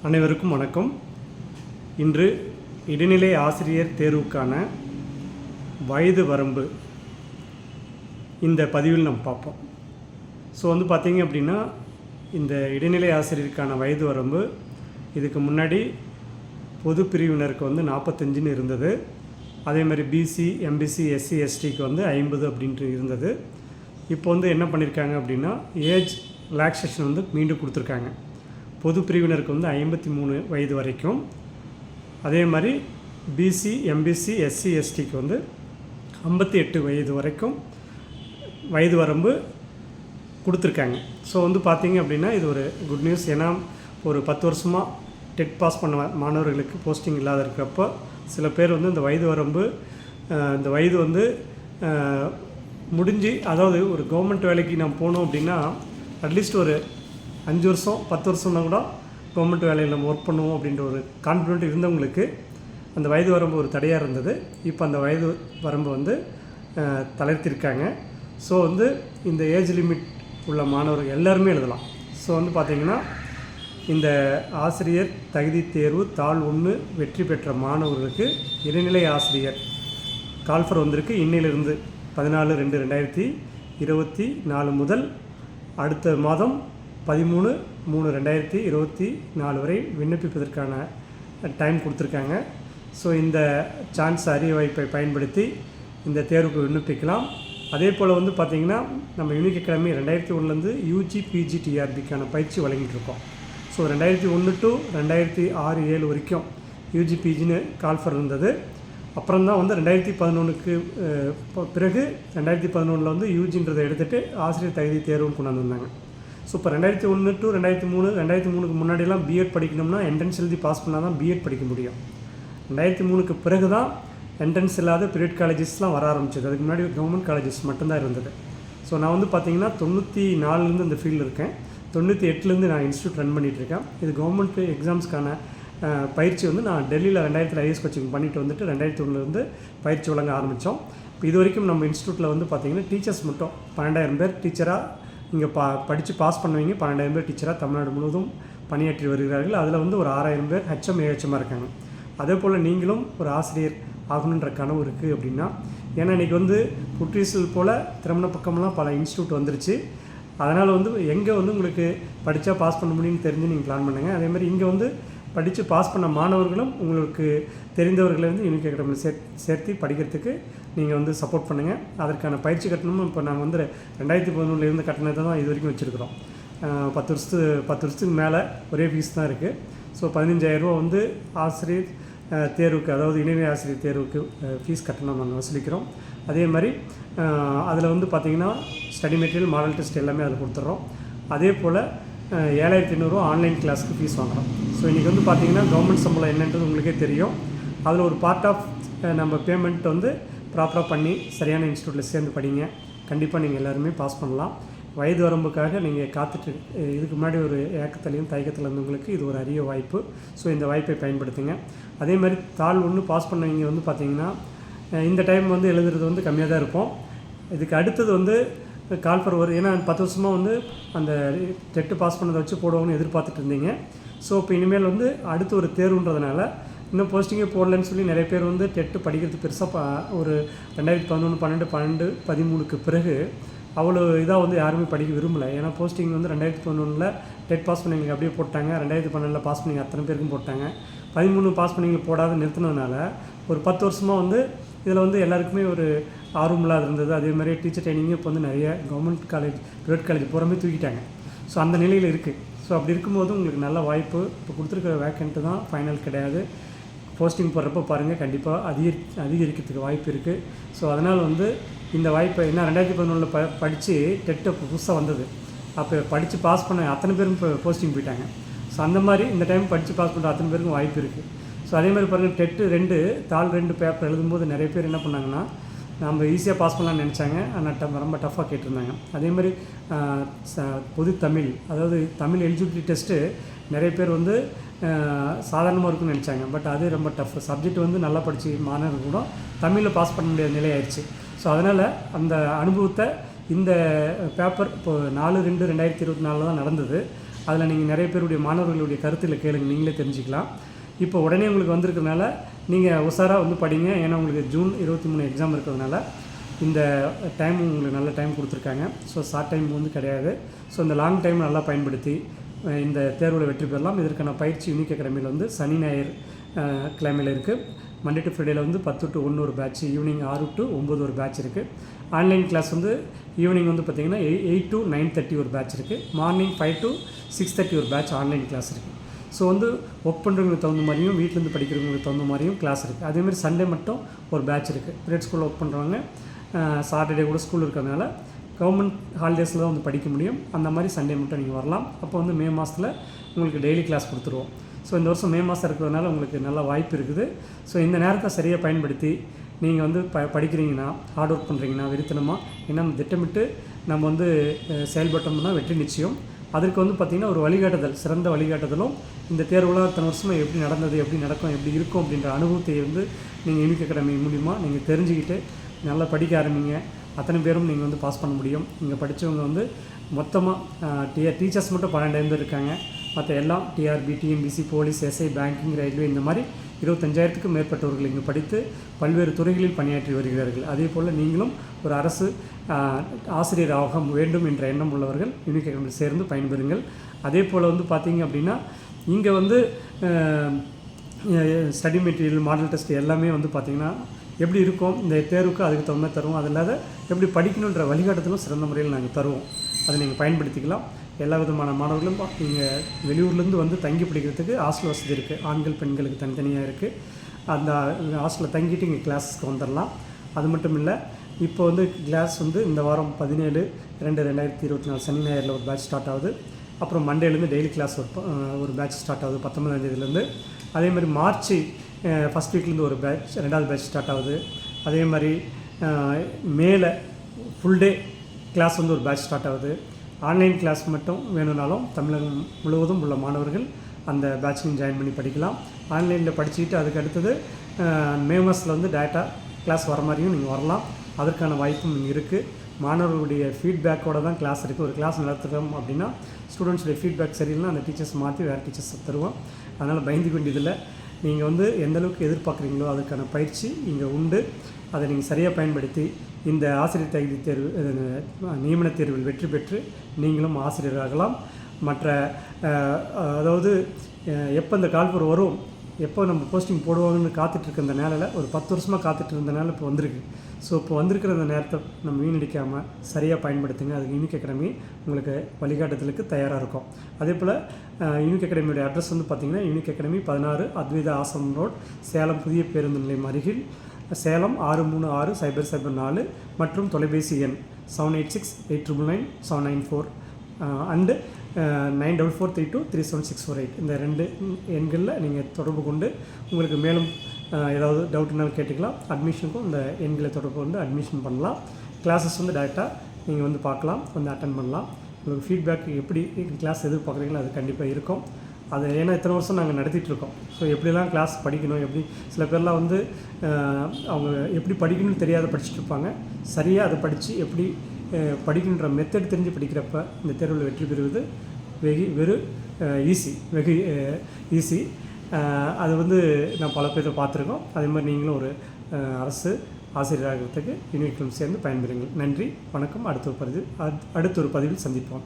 அனைவருக்கும் வணக்கம். இன்று இடைநிலை ஆசிரியர் தேர்வுக்கான வயது வரம்பு இந்த பதிவில் நம்ம பார்ப்போம். பார்த்திங்க அப்படின்னா இந்த இடைநிலை ஆசிரியருக்கான வயது வரம்பு இதுக்கு முன்னாடி பொது பிரிவினருக்கு 45ன்னு இருந்தது. அதே மாதிரி பிசி, எம்பிசி, எஸ்சி, எஸ்டிக்கு 50 அப்படின்ட்டு இருந்தது. இப்போ என்ன பண்ணியிருக்காங்க அப்படின்னா ஏஜ் ரிலாக்ஸேஷன் மீண்டும் கொடுத்துருக்காங்க. பொது பிரிவினருக்கு 53 வயது வரைக்கும், அதே மாதிரி பிசி, எம்பிசி, எஸ்சி, எஸ்டிக்கு 58 வயது வரைக்கும் வயது வரம்பு கொடுத்துருக்காங்க. பார்த்திங்க அப்படின்னா இது ஒரு குட் நியூஸ். ஏன்னா ஒரு 10 வருஷமாக டெட் பாஸ் பண்ண மாணவர்களுக்கு போஸ்டிங் இல்லாத இருக்கிறப்போ சில பேர் இந்த வயது வரம்பு இந்த வயது முடிஞ்சு, அதாவது ஒரு கவர்மெண்ட் வேலைக்கு நம்ம போனோம் அப்படின்னா அட்லீஸ்ட் ஒரு 5 வருஷம் 10 வருஷம்னா கூட கவர்மெண்ட் வேலையில் நம்ம ஒர்க் பண்ணுவோம் அப்படின்ற ஒரு கான்ஃபிடென்ட் இருந்தவங்களுக்கு அந்த வயது வரம்பு ஒரு தடையாக இருந்தது. இப்போ அந்த வயது வரம்பு தளர்த்திருக்காங்க. இந்த ஏஜ் லிமிட் உள்ள மாணவர்கள் எல்லாருமே எழுதலாம். பார்த்திங்கன்னா இந்த ஆசிரியர் தகுதி தேர்வு தாள் 1 வெற்றி பெற்ற மாணவர்களுக்கு இடைநிலை ஆசிரியர் கால்ஃபர் வந்திருக்கு. இன்னிலிருந்து 14/2/2024 முதல் அடுத்த மாதம் 13/3/2024 வரை விண்ணப்பிப்பதற்கான டைம் கொடுத்துருக்காங்க. இந்த சான்ஸ் அரிய வாய்ப்பை பயன்படுத்தி இந்த தேர்வுக்கு விண்ணப்பிக்கலாம். அதே போல் பார்த்திங்கன்னா நம்ம யூனிக் அகாடமி 2001 யூஜி பிஜி டிஆர்பிக்கான பயிற்சி வழங்கிட்டுருக்கோம். 2001 to 2006-07 வரைக்கும் யூஜி பிஜின்னு கால்ஃபர் இருந்தது. அப்புறம் தான் 2011க்கு பிறகு 2011 யூஜின்றதை எடுத்துகிட்டு ஆசிரியர் தகுதி தேர்வுன்னு கொண்டு வந்தாங்க. இப்போ 2001 to 2003, 2003க்கு முன்னாடியெல்லாம் பிஎட் படிக்கணும்னா என்ட்ரன்ஸ் எழுதி பாஸ் பண்ணால் தான் பிஎட் படிக்க முடியும். 2003க்கு பிறகு தான் என்ட்ரன்ஸ் இல்லாத பிரைவேட் காலேஜஸ்லாம் வர ஆரம்பிச்சது. அதுக்கு முன்னாடி கவர்மெண்ட் காலேஜஸ் மட்டும்தான் இருந்தது. நான் பார்த்திங்கன்னா 94லேருந்து இந்த ஃபீல்டில் இருக்கேன். 98லேருந்து நான் இன்ஸ்டியூட் ரன் பண்ணிகிட்ருக்கேன். இது கவர்மெண்ட் எக்ஸாம்ஸ்க்கான பயிற்சி நான் டெல்லியில் 2000 ஐஏஎஸ் கோச்சிங் பண்ணிட்டு 2001லேருந்து பயிற்சி வழங்க ஆரம்பித்தோம். இப்போ இது வரைக்கும் நம்ம இன்ஸ்டியூட்டில் பார்த்திங்கன்னா டீச்சர்ஸ் மட்டும் 12,000 பேர் டீச்சராக இங்கே படித்து பாஸ் பண்ணுவீங்க. 12,000 பேர் டீச்சராக தமிழ்நாடு முழுவதும் பணியாற்றி வருகிறார்கள். அதில் ஒரு 6,000 பேர் ஹெச்எம், ஏஹெச்எம்மாக இருக்காங்க. அதே போல் நீங்களும் ஒரு ஆசிரியர் ஆகணுன்ற கனவு இருக்குது அப்படின்னா, ஏன்னா இன்றைக்கி புற்றீசல் போல் திருமண பக்கம்லாம் பல இன்ஸ்டியூட் வந்துருச்சு. அதனால் எங்கே உங்களுக்கு படித்தா பாஸ் பண்ண முடியும்னு தெரிஞ்சு நீங்கள் பிளான் பண்ணுங்கள். அதேமாதிரி இங்கே படித்து பாஸ் பண்ண மாணவர்களும் உங்களுக்கு தெரிந்தவர்களை யூனிக் அகாடமியில் சேர்த்து படிக்கிறதுக்கு நீங்கள் சப்போர்ட் பண்ணுங்கள். அதற்கான பயிற்சி கட்டணமும் இப்போ நாங்கள் 2011 இருந்த கட்டணத்தை தான் இது வரைக்கும் வச்சுருக்கிறோம். 10 வருஷத்துக்கு மேலே ஒரே ஃபீஸ் தான் இருக்குது. 15,000 ரூபா ஆசிரியர் தேர்வுக்கு, அதாவது இடைநிலை ஆசிரியர் தேர்வுக்கு ஃபீஸ் கட்டணம் நாங்கள் வசூலிக்கிறோம். அதே மாதிரி அதில் பார்த்திங்கன்னா ஸ்டடி மெட்டீரியல், மாடல் டெஸ்ட் எல்லாமே அதில் கொடுத்துட்றோம். அதே போல் 7,500 ரூபா ஆன்லைன் கிளாஸுக்கு ஃபீஸ் வாங்குகிறோம். இன்றைக்கி பார்த்திங்கன்னா கவர்மெண்ட் சம்பளம் என்னன்றது உங்களுக்கே தெரியும். அதில் ஒரு பார்ட் ஆஃப் நம்ம பேமெண்ட் ப்ராப்பராக பண்ணி சரியான இன்ஸ்டியூட்டில் சேர்ந்து படிங்க. கண்டிப்பாக நீங்கள் எல்லாருமே பாஸ் பண்ணலாம். வயது வரம்புக்காக நீங்கள் காத்துட்டு இதுக்கு முன்னாடி ஒரு ஏக்கத்திலையும் தயக்கத்தில் இருந்தவங்களுக்கு இது ஒரு அரிய வாய்ப்பு. இந்த வாய்ப்பை பயன்படுத்துங்க. அதே மாதிரி தாள் 1 பாஸ் பண்ணவங்க பார்த்திங்கன்னா இந்த டைம் எழுதுறது கம்மியாக தான் இருப்போம். இதுக்கு அடுத்தது கால்ஃபர் வரும். ஏன்னா 10 வருஷமாக அந்த டெட்டு பாஸ் பண்ணதை வச்சு போடுவாங்கன்னு எதிர்பார்த்துட்டு இருந்தீங்க. இப்போ இனிமேல் அடுத்து ஒரு தேர்வுன்றதுனால இன்னும் போஸ்டிங்கே போடலன்னு சொல்லி நிறைய பேர் டெட்டு படிக்கிறது பெருசாக ஒரு 2011, 12, 12, 13க்கு பிறகு அவ்வளோ இதாக யாருமே படிக்க விரும்பலை. ஏன்னா போஸ்டிங் 2011 டெட் பாஸ் பண்ணிங்க அப்படியே போட்டாங்க. 2012 பாஸ் பண்ணிங்க அத்தனை பேருக்கும் போட்டாங்க. 13 பாஸ் பண்ணிங்க போடாத நிறுத்தினதுனால ஒரு 10 வருஷமாக இதில் எல்லாருக்குமே ஒரு ஆர்வம் இல்லாத இருந்தது. அதே மாதிரி டீச்சர் ட்ரைனிங்கும் இப்போ நிறைய கவர்மெண்ட் காலேஜ், ப்ரைவேட் காலேஜ் புறமே தூக்கிட்டாங்க. அந்த நிலையில் இருக்குது. அப்படி இருக்கும்போது உங்களுக்கு நல்ல வாய்ப்பு. இப்போ கொடுத்துருக்கிற வேக்கண்ட்டு தான் ஃபைனல் கிடையாது. போஸ்டிங் போடுறப்போ பாருங்கள், கண்டிப்பாக அதிகரிக்கிறதுக்கு வாய்ப்பு இருக்குது. அதனால் இந்த வாய்ப்பை என்ன 2011 படித்து டெட்டை புதுசாக வந்தது. அப்போ படித்து பாஸ் பண்ண அத்தனை பேரும் இப்போ போஸ்டிங் போயிட்டாங்க. அந்த மாதிரி இந்த டைம் படித்து பாஸ் பண்ணுற அத்தனை பேருக்கும் வாய்ப்பு இருக்குது. அதே மாதிரி பாருங்கள், டெட்டு 2 தாள் 2 பேப்பர் எழுதும்போது நிறைய பேர் என்ன பண்ணாங்கன்னா, நம்ம ஈஸியாக பாஸ் பண்ணலான்னு நினச்சாங்க. ஆனால் ரொம்ப டஃப்பாக கேட்டிருந்தாங்க. அதே மாதிரி பொது தமிழ், அதாவது தமிழ் எலிஜிபிலிட்டி டெஸ்ட்டு நிறைய பேர் சாதாரணமாக இருக்குன்னு நினச்சாங்க. பட் அது ரொம்ப டஃப் சப்ஜெக்ட் நல்லா படித்து மாணவர்கள் கூட தமிழில் பாஸ் பண்ண முடியாத நிலை ஆயிடுச்சு. அதனால் அந்த அனுபவத்தை இந்த பேப்பர் இப்போ 4/2/2024 தான் நடந்தது. அதில் நீங்கள் நிறைய பேருடைய மாணவர்களுடைய கருத்தில் கேளுங்க, நீங்களே தெரிஞ்சுக்கலாம். இப்போ உடனே உங்களுக்கு வந்திருக்கிறதுனால நீங்கள் உஷாராக வந்து படிங்க. ஏன்னா உங்களுக்கு ஜூன் 23 எக்ஸாம் இருக்கிறதுனால இந்த டைம் உங்களுக்கு நல்ல டைம் கொடுத்துருக்காங்க. ஸோ ஷார்ட் டைம் வந்து கிடையாது. ஸோ இந்த லாங் டைம் நல்லா பயன்படுத்தி இந்த தேர்வில் வெற்றி பெறலாம். இதற்கான பயிற்சி யூனிக் அகாடமியில் வந்து சனி ஞாயிறு கிழமையில் இருக்குது. மண்டே டு ஃப்ரைடேயில் வந்து 10 to 1 ஒரு பேட்ச், ஈவினிங் 6 to 9 ஒரு பேட்ச் இருக்குது. ஆன்லைன் கிளாஸ் வந்து ஈவினிங் வந்து பார்த்திங்கன்னா 8 to 9:30 ஒரு பேட்ச் இருக்குது. மார்னிங் 5 to 6:30 ஒரு பேட்ச் ஆன்லைன் கிளாஸ் இருக்குது. ஸோ வந்து ஒர்க் பண்ணுறவங்களுக்கு தகுந்த மாதிரியும் வீட்டிலேருந்து படிக்கிறவங்களுக்கு தகுந்த மாதிரியும் கிளாஸ் இருக்குது. அதேமாதிரி சண்டே மட்டும் ஒரு பேட்ச் இருக்குது. ப்ரைவேட் ஸ்கூலில் ஒர்க் பண்ணுறவங்க சாட்டர்டே கூட ஸ்கூல் இருக்கிறதுனால கவர்மெண்ட் ஹாலிடேஸில் தான் வந்து படிக்க முடியும். அந்த மாதிரி சண்டே மட்டும் நீங்கள் வரலாம். அப்போ வந்து மே மாதத்தில் உங்களுக்கு டெய்லி கிளாஸ் கொடுத்துருவோம். ஸோ இந்த வருஷம் மே மாதம் இருக்கிறதுனால உங்களுக்கு நல்ல வாய்ப்பு இருக்குது. ஸோ இந்த நேரத்தை சரியாக பயன்படுத்தி நீங்கள் வந்து படிக்கிறீங்கன்னா, ஹார்ட் ஒர்க் பண்ணுறீங்கன்னா, வெறித்தனமாக இன்னும் திட்டமிட்டு நம்ம வந்து செயல்பட்டோம்னா வெற்றி நிச்சயம். அதற்கு வந்து பார்த்திங்கன்னா ஒரு வழிகாட்டுதல், சிறந்த வழிகாட்டுதலும் இந்த தேர்வுலாம் இத்தனை வருஷமாக எப்படி நடந்தது, எப்படி நடக்கும், எப்படி இருக்கும் அப்படின்ற அனுபவத்தை வந்து நீங்கள் யூனிக் அகாடமி மூலிமா நீங்கள் தெரிஞ்சுக்கிட்டு நல்லா படிக்க ஆரம்பிங்க. அத்தனை பேரும் நீங்கள் வந்து பாஸ் பண்ண முடியும். இங்கே படித்தவங்க வந்து மொத்தமாக டீச்சர்ஸ் மட்டும் 12 பேர் இருக்காங்க. மற்ற எல்லாம் TRB, TNPSC, police, SI, banking, railway இந்த மாதிரி 25,000க்கும் மேற்பட்டவர்கள் இங்கே படித்து பல்வேறு துறைகளில் பணியாற்றி வருகிறார்கள். அதே போல் நீங்களும் ஒரு அரசு ஆசிரியர் ஆக வேண்டும் என்ற எண்ணம் உள்ளவர்கள் யூனிக் அகாடமியில் சேர்ந்து பயன்பெறுங்கள். அதே போல் வந்து பார்த்திங்க அப்படின்னா இங்கே வந்து ஸ்டடி மெட்டீரியல், மாடல் டெஸ்ட் எல்லாமே வந்து பார்த்திங்கன்னா எப்படி இருக்கும், இந்த தேர்வுக்கு அதுக்கு தகுந்த தருவோம். அது இல்லாத எப்படி படிக்கணுன்ற வழிகாட்டுதலும் சிறந்த முறையில் நாங்கள் தருவோம். அதை நீங்கள் பயன்படுத்திக்கலாம். எல்லா விதமான மாணவர்களும் நீங்கள் வெளியூர்லேருந்து வந்து தங்கி படிக்கிறதுக்கு ஹாஸ்டல் வசதி இருக்குது. ஆண்கள் பெண்களுக்கு தனித்தனியாக இருக்குது. அந்த ஹாஸ்டலில் தங்கிட்டு இங்கே கிளாஸஸ்க்கு வந்துடலாம். அது மட்டும் இல்லை, இப்போ வந்து கிளாஸ் வந்து இந்த வாரம் 17/2/2024 சனி ஞாயிறில் ஒரு பேட்ச் ஸ்டார்ட் ஆகுது. அப்புறம் மண்டேலேருந்து டெய்லி கிளாஸ் ஒரு பேட்ச் ஸ்டார்ட் ஆகுது 19ஆம் தேதியிலேருந்து. அதே மாதிரி மார்ச் ஃபஸ்ட் வீக்லேருந்து ஒரு பேட்ச், 2வது பேட்ச் ஸ்டார்ட் ஆகுது. அதே மாதிரி மேலே ஃபுல் டே கிளாஸ் வந்து ஒரு பேட்ச் ஸ்டார்ட் ஆகுது. ஆன்லைன் கிளாஸ் மட்டும் வேணும்னாலும் தமிழகம் முழுவதும் உள்ள மாணவர்கள் அந்த பேட்சையும் ஜாயின் பண்ணி படிக்கலாம். ஆன்லைனில் படிச்சுக்கிட்டு அதுக்கு அடுத்தது மே மாதத்தில் வந்து டேட்டா கிளாஸ் வர மாதிரியும் நீங்கள் வரலாம். அதற்கான வாய்ப்பும் இங்கே இருக்குது. மாணவர்களுடைய ஃபீட்பேக்கோடு தான் கிளாஸ் இருக்குது. ஒரு கிளாஸ் நடத்துகிறோம் அப்படின்னா ஸ்டூடெண்ட்ஸுடைய ஃபீட்பேக் சரியில்லைனா அந்த டீச்சர்ஸ் மாற்றி வேறு டீச்சர்ஸ் தருவோம். அதனால் பயந்து வேண்டியதில்லை. நீங்கள் வந்து எந்தளவுக்கு எதிர்பார்க்குறீங்களோ அதுக்கான பயிற்சி இங்கே உண்டு. அதை நீங்கள் சரியாக பயன்படுத்தி இந்த ஆசிரியர் தகுதி தேர்வு, நியமன தேர்வில் வெற்றி பெற்று நீங்களும் ஆசிரியராகலாம். மற்ற அதாவது எப்போ இந்த கால்புர் வரும், எப்போ நம்ம போஸ்டிங் போடுவாங்கன்னு காத்துட்ருக்க இந்த நேரில் ஒரு 10 வருஷமாக காத்துட்டு இருந்த நேரம் இப்போ வந்திருக்கு. ஸோ இப்போ வந்திருக்கிற அந்த நேரத்தை நம்ம வீணடிக்காமல் சரியாக பயன்படுத்துங்க. அதுக்கு யூனிக் அகாடமி உங்களுக்கு வழிகாட்டுதலுக்கு தயாராக இருக்கும். அதே போல் யூனிக் அகாடமியோட அட்ரஸ் வந்து பார்த்திங்கன்னா யூனிக் அகாடமி 16 அத்வைதா ஆசிரமம் ரோட், சேலம் புதிய பேருந்து நிலையம் அருகில், சேலம் 636-004 மற்றும் தொலைபேசி எண் 786-899-794 அண்டு 9443237648. இந்த 2 எண்களில் நீங்கள் தொடர்பு கொண்டு உங்களுக்கு மேலும் ஏதாவது டவுட்னாலும் கேட்டுக்கலாம். அட்மிஷனுக்கும் இந்த எண்களை தொடர்பு கொண்டு அட்மிஷன் பண்ணலாம். கிளாஸஸ் வந்து டேரெக்டாக நீங்கள் வந்து பார்க்கலாம், வந்து அட்டன் பண்ணலாம். உங்களுக்கு ஃபீட்பேக் எப்படி கிளாஸ் எதிர்பார்க்குறீங்களோ அது கண்டிப்பாக இருக்கும். அது ஏன்னா இத்தனை வருஷம் நாங்கள் நடத்திட்டுருக்கோம். ஸோ எப்படிலாம் கிளாஸ் படிக்கணும், எப்படி சில பேர்லாம் வந்து அவங்க எப்படி படிக்கணும்னு தெரியாத படிச்சுட்டு இருப்பாங்க. சரியாக அதை படித்து எப்படி படிக்கணுன்ற மெத்தட் தெரிஞ்சு படிக்கிறப்ப இந்த தேர்வில் வெற்றி பெறுவது வெகு ஈஸி. அது வந்து நான் பல பேரை பார்த்துருக்கோம். அதே மாதிரி நீங்களும் ஒரு அரசு ஆசிரியராகிறதுக்கு யூனிக் சேர்ந்து பயன்பெறுங்கள். நன்றி, வணக்கம். அடுத்த ஒரு பதிவில் சந்திப்போம்.